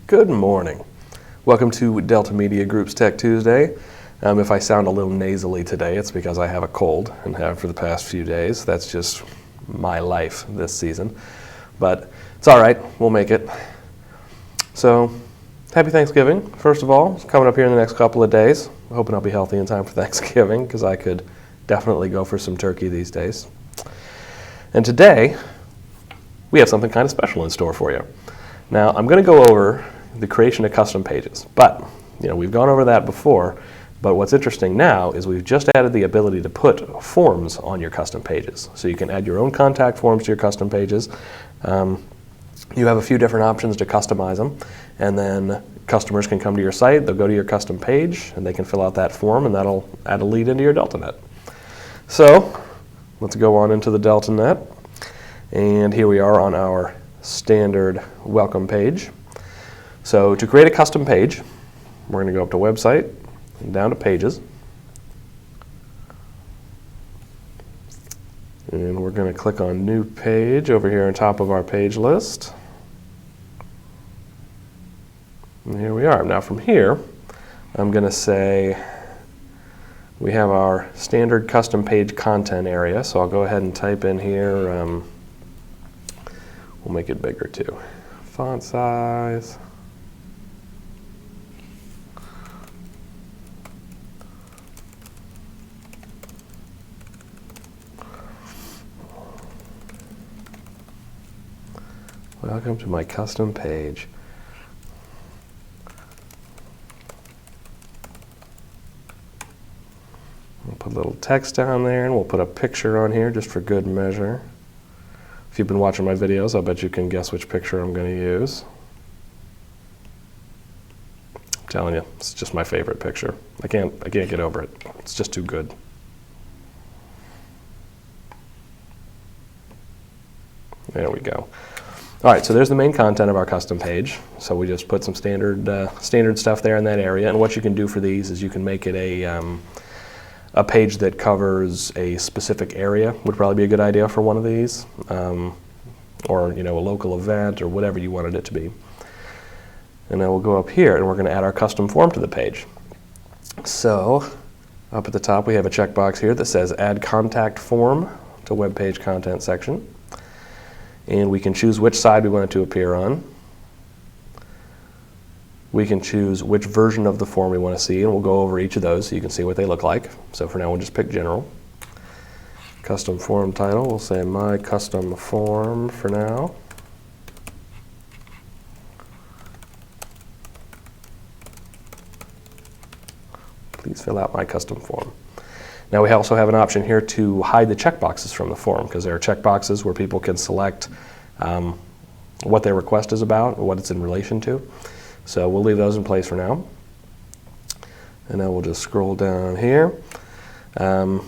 Good morning. Welcome to Delta Media Group's Tech Tuesday. If I sound a little nasally today, it's because I have a cold and have for the past few days. That's just my life this season. But it's all right. We'll make it. So, happy Thanksgiving, first of all. It's coming up here in the next couple of days. I'm hoping I'll be healthy in time for Thanksgiving because I could definitely go for some turkey these days. And today, we have something kind of special in store for you. Now, I'm going to go over the creation of custom pages, but we've gone over that before. But what's interesting now is we've just added the ability to put forms on your custom pages. So you can add your own contact forms to your custom pages. You have a few different options to customize them, and then customers can come to your site, they'll go to your custom page, and they can fill out that form, and that'll add a lead into your DeltaNet. So let's go on into the DeltaNet, and here we are on our standard welcome page. So to create a custom page, we're going to go up to Website and down to Pages. And we're going to click on New Page over here on top of our page list. And here we are. Now from here, I'm going to say we have our standard custom page content area. So I'll go ahead and type in here. We'll make it bigger too. Font size. Welcome to my custom page. We'll put a little text down there, and we'll put a picture on here just for good measure. If you've been watching my videos, I'll bet you can guess which picture I'm going to use. I'm telling you, it's just my favorite picture. I can't get over it. It's just too good. There we go. All right, so there's the main content of our custom page. So we just put some standard stuff there in that area. And what you can do for these is you can make it a page that covers a specific area. Would probably be a good idea for one of these, or a local event or whatever you wanted it to be. And then we'll go up here and we're going to add our custom form to the page. So up at the top we have a checkbox here that says Add Contact Form to Web Page Content section. And we can choose which side we want it to appear on. We can choose which version of the form we want to see, and we'll go over each of those so you can see what they look like. So for now, we'll just pick General. Custom form title, we'll say My Custom Form for now. Please fill out my custom form. Now we also have an option here to hide the checkboxes from the form, because there are checkboxes where people can select what their request is about or what it's in relation to. So we'll leave those in place for now. And now we'll just scroll down here. The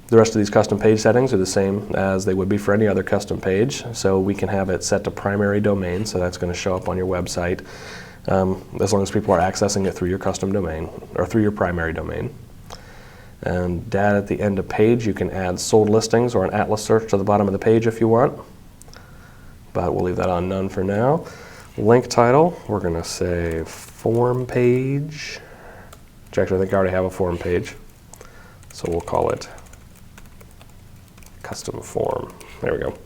rest of these custom page settings are the same as they would be for any other custom page. So we can have it set to primary domain, so that's going to show up on your website as long as people are accessing it through your custom domain or through your primary domain. And down at the end of page, you can add sold listings or an atlas search to the bottom of the page if you want. But we'll leave that on none for now. Link title, we're going to say form page. Which actually I think I already have a form page. So we'll call it custom form. There we go.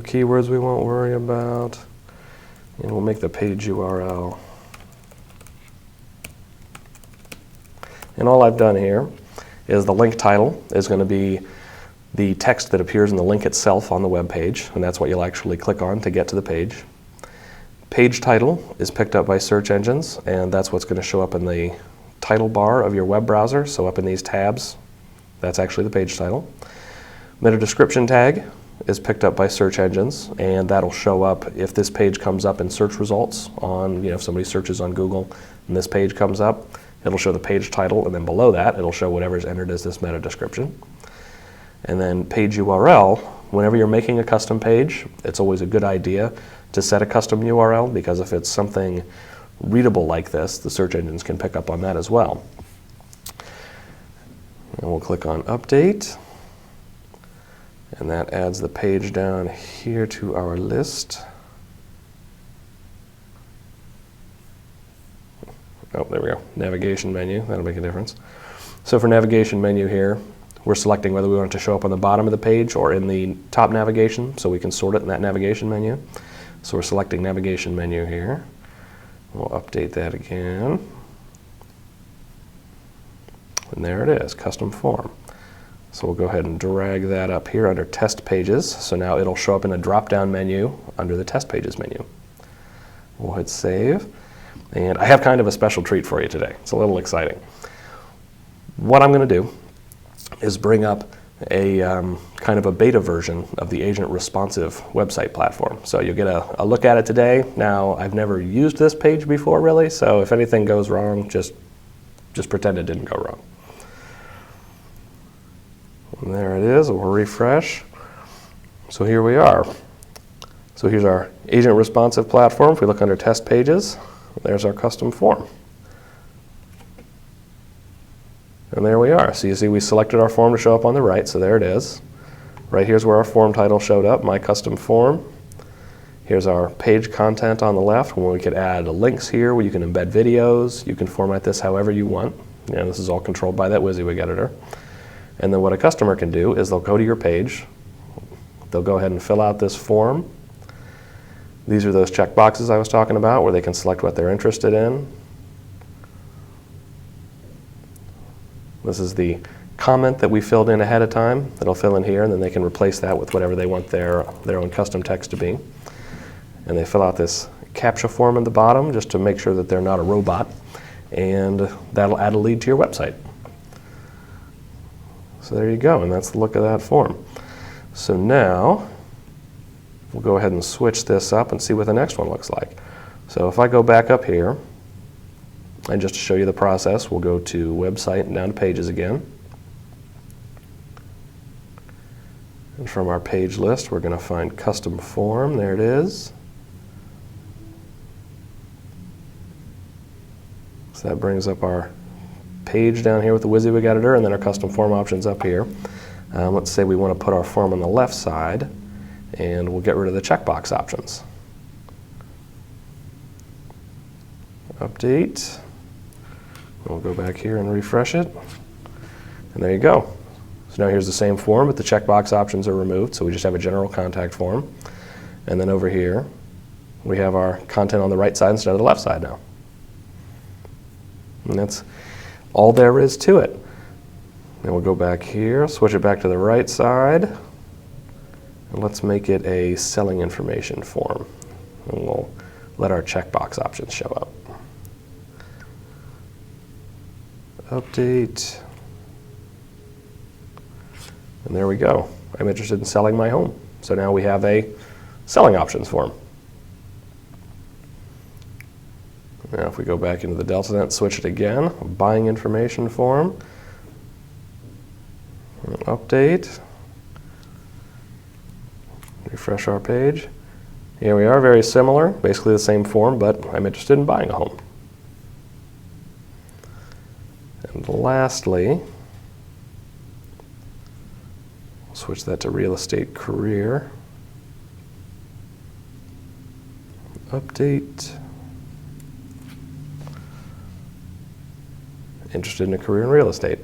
Keywords we won't worry about, and we'll make the page URL. And all I've done here is the link title is going to be the text that appears in the link itself on the web page, and that's what you'll actually click on to get to the page. Page title is picked up by search engines, and that's what's going to show up in the title bar of your web browser. So up in these tabs, that's actually the page title. Meta description tag is picked up by search engines, and that'll show up if this page comes up in search results on, if somebody searches on Google and this page comes up, it'll show the page title, and then below that it'll show whatever's entered as this meta description. And then page URL, whenever you're making a custom page, it's always a good idea to set a custom URL, because if it's something readable like this, the search engines can pick up on that as well. And we'll click on Update. And that adds the page down here to our list. Oh, there we go. Navigation menu. That'll make a difference. So for navigation menu here, we're selecting whether we want it to show up on the bottom of the page or in the top navigation, so we can sort it in that navigation menu. So we're selecting navigation menu here. We'll update that again. And there it is, custom form. So we'll go ahead and drag that up here under test pages. So now it'll show up in a drop-down menu under the test pages menu. We'll hit save. And I have kind of a special treat for you today. It's a little exciting. What I'm going to do is bring up a kind of a beta version of the Agent Responsive website platform. So you'll get a look at it today. Now, I've never used this page before, really, so if anything goes wrong, just pretend it didn't go wrong. And there it is. We'll refresh. So here we are. So here's our Agent Responsive platform. If we look under Test Pages, there's our custom form. And there we are. So you see we selected our form to show up on the right, so there it is. Right here's where our form title showed up, My Custom Form. Here's our page content on the left, where we could add links here, where you can embed videos. You can format this however you want. This is all controlled by that WYSIWYG editor. And then what a customer can do is they'll go to your page, they'll go ahead and fill out this form. These are those check boxes I was talking about, where they can select what they're interested in. This is the comment that we filled in ahead of time that'll fill in here, and then they can replace that with whatever they want their own custom text to be. And they fill out this CAPTCHA form at the bottom just to make sure that they're not a robot, and that'll add a lead to your website. So there you go, and that's the look of that form. So now we'll go ahead and switch this up and see what the next one looks like. So if I go back up here, and just to show you the process, we'll go to Website and down to Pages again. And from our page list, we're going to find Custom Form. There it is. So that brings up our page down here with the WYSIWYG editor, and then our custom form options up here. Let's say we want to put our form on the left side, and we'll get rid of the checkbox options. Update. We'll go back here and refresh it. And there you go. So now here's the same form, but the checkbox options are removed, so we just have a general contact form. And then over here, we have our content on the right side instead of the left side now. And that's all there is to it. Then we'll go back here, switch it back to the right side, and let's make it a selling information form. And we'll let our checkbox options show up. Update. And there we go. I'm interested in selling my home. So now we have a selling options form. Now if we go back into the DeltaNet, switch it again, buying information form, update, refresh our page. Here we are, very similar, basically the same form, but I'm interested in buying a home. And lastly, we'll switch that to real estate career, update. Interested in a career in real estate.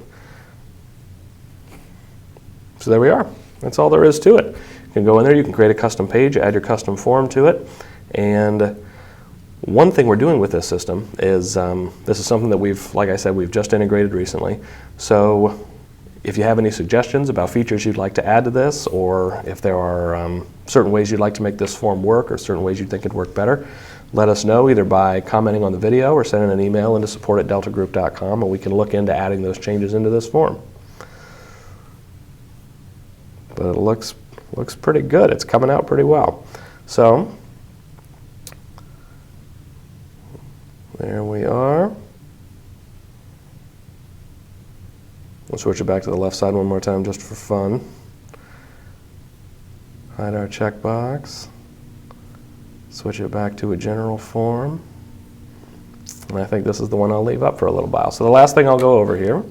So there we are. That's all there is to it. You can go in there, you can create a custom page, add your custom form to it, and one thing we're doing with this system is, this is something that we've, like I said, we've just integrated recently. So if you have any suggestions about features you'd like to add to this, or if there are certain ways you'd like to make this form work, or certain ways you think it'd work better, let us know either by commenting on the video or sending an email into support@deltagroup.com, and we can look into adding those changes into this form. But it looks pretty good. It's coming out pretty well. So there we are. We'll switch it back to the left side one more time just for fun. Hide our checkbox. Switch it back to a general form. And I think this is the one I'll leave up for a little while. So the last thing I'll go over here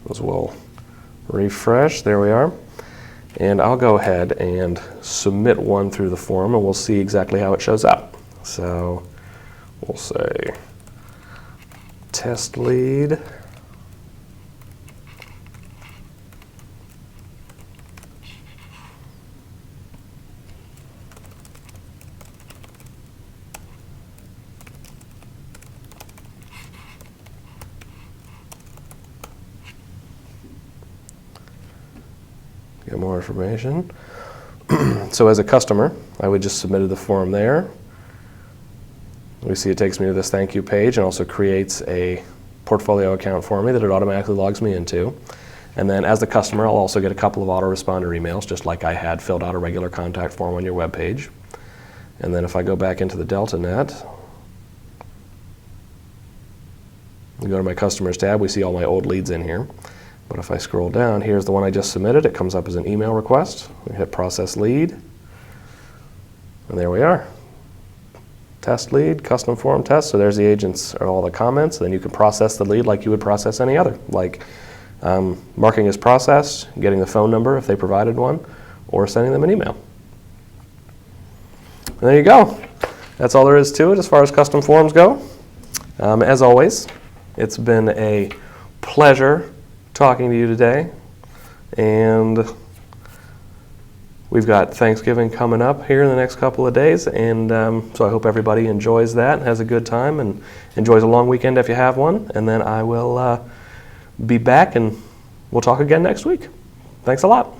is we'll refresh. There we are. And I'll go ahead and submit one through the form, and we'll see exactly how it shows up. So we'll say test lead. Get more information. So as a customer, I would just submitted the form there. We see it takes me to this thank you page and also creates a portfolio account for me that it automatically logs me into. And then as the customer, I'll also get a couple of autoresponder emails, just like I had filled out a regular contact form on your web page. And then if I go back into the DeltaNet, we go to my customers tab, we see all my old leads in here. But if I scroll down, here's the one I just submitted. It comes up as an email request. We hit process lead, and there we are. Test lead, custom form test. So there's the agents or all the comments. Then you can process the lead like you would process any other, like marking as processed, getting the phone number if they provided one, or sending them an email. And there you go. That's all there is to it as far as custom forms go. As always, it's been a pleasure talking to you today, and we've got Thanksgiving coming up here in the next couple of days, and so I hope everybody enjoys that and has a good time and enjoys a long weekend if you have one, and then I will be back and we'll talk again next week. Thanks a lot.